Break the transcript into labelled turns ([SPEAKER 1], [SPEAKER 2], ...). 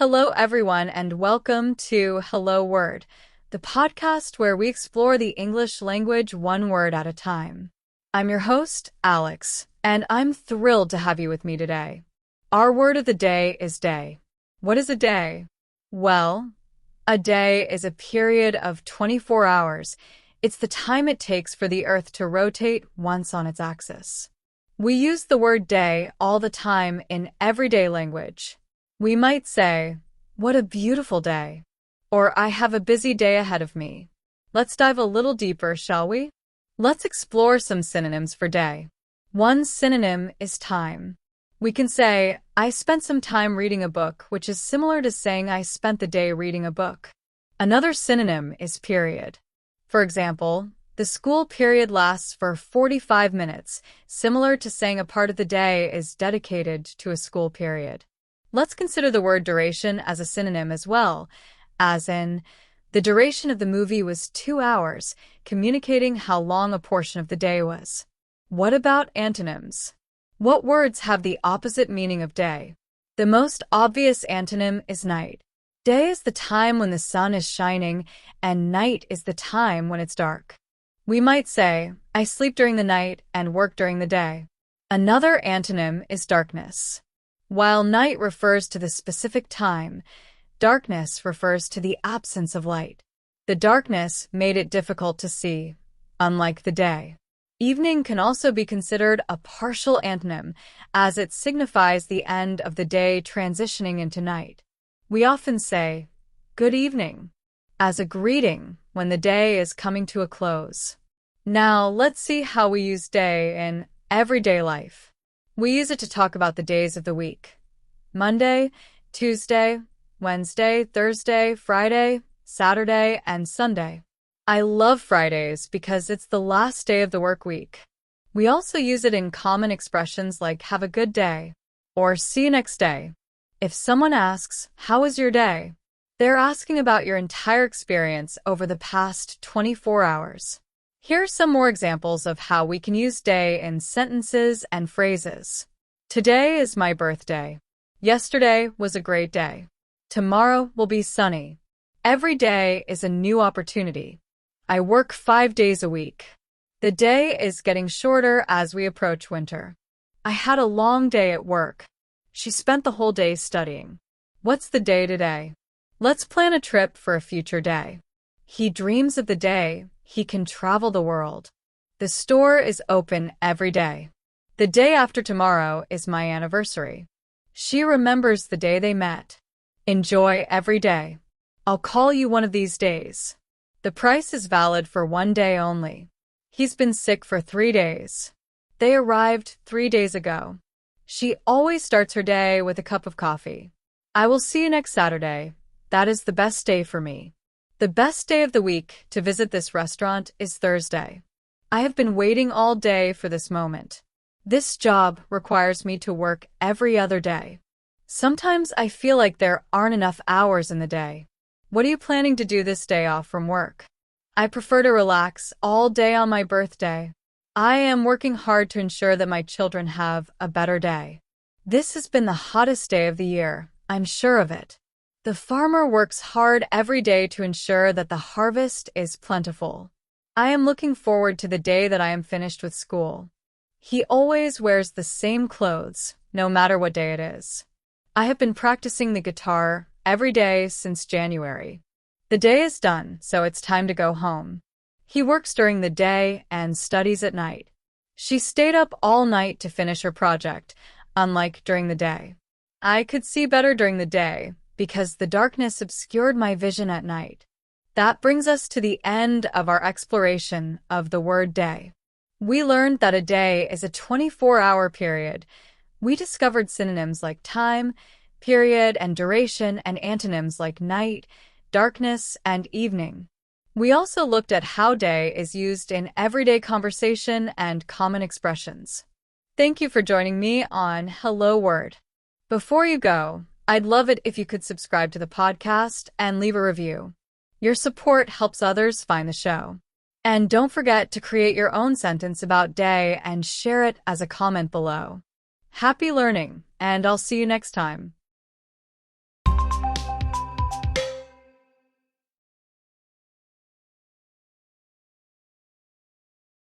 [SPEAKER 1] Hello, everyone, and welcome to Hello Word, the podcast where we explore the English language one word at a time. I'm your host, Alex, and I'm thrilled to have you with me today. Our word of the day is day. What is a day? Well, a day is a period of 24 hours. It's the time it takes for the Earth to rotate once on its axis. We use the word day all the time in everyday language. We might say, "What a beautiful day," or "I have a busy day ahead of me." Let's dive a little deeper, shall we? Let's explore some synonyms for day. One synonym is time. We can say, "I spent some time reading a book," which is similar to saying I spent the day reading a book. Another synonym is period. For example, the school period lasts for 45 minutes, similar to saying a part of the day is dedicated to a school period. Let's consider the word duration as a synonym as well, as in, the duration of the movie was 2 hours, communicating how long a portion of the day was. What about antonyms? What words have the opposite meaning of day? The most obvious antonym is night. Day is the time when the sun is shining, and night is the time when it's dark. We might say, "I sleep during the night and work during the day." Another antonym is darkness. While night refers to the specific time, darkness refers to the absence of light. The darkness made it difficult to see, unlike the day. Evening can also be considered a partial antonym, as it signifies the end of the day transitioning into night. We often say, "Good evening," as a greeting when the day is coming to a close. Now, let's see how we use day in everyday life. We use it to talk about the days of the week. Monday, Tuesday, Wednesday, Thursday, Friday, Saturday, and Sunday. I love Fridays because it's the last day of the work week. We also use it in common expressions like "have a good day" or "see you next day." If someone asks, "How was your day?" they're asking about your entire experience over the past 24 hours. Here are some more examples of how we can use day in sentences and phrases. Today is my birthday. Yesterday was a great day. Tomorrow will be sunny. Every day is a new opportunity. I work 5 days a week. The day is getting shorter as we approach winter. I had a long day at work. She spent the whole day studying. What's the day today? Let's plan a trip for a future day. He dreams of the day he can travel the world. The store is open every day. The day after tomorrow is my anniversary. She remembers the day they met. Enjoy every day. I'll call you one of these days. The price is valid for 1 day only. He's been sick for 3 days. They arrived 3 days ago. She always starts her day with a cup of coffee. I will see you next Saturday. That is the best day for me. The best day of the week to visit this restaurant is Thursday. I have been waiting all day for this moment. This job requires me to work every other day. Sometimes I feel like there aren't enough hours in the day. What are you planning to do this day off from work? I prefer to relax all day on my birthday. I am working hard to ensure that my children have a better day. This has been the hottest day of the year, I'm sure of it. The farmer works hard every day to ensure that the harvest is plentiful. I am looking forward to the day that I am finished with school. He always wears the same clothes, no matter what day it is. I have been practicing the guitar every day since January. The day is done, so it's time to go home. He works during the day and studies at night. She stayed up all night to finish her project, unlike during the day. I could see better during the day, because the darkness obscured my vision at night. That brings us to the end of our exploration of the word day. We learned that a day is a 24-hour period. We discovered synonyms like time, period, and duration, and antonyms like night, darkness, and evening. We also looked at how day is used in everyday conversation and common expressions. Thank you for joining me on Hello Word. Before you go, I'd love it if you could subscribe to the podcast and leave a review. Your support helps others find the show. And don't forget to create your own sentence about day and share it as a comment below. Happy learning, and I'll see you next time.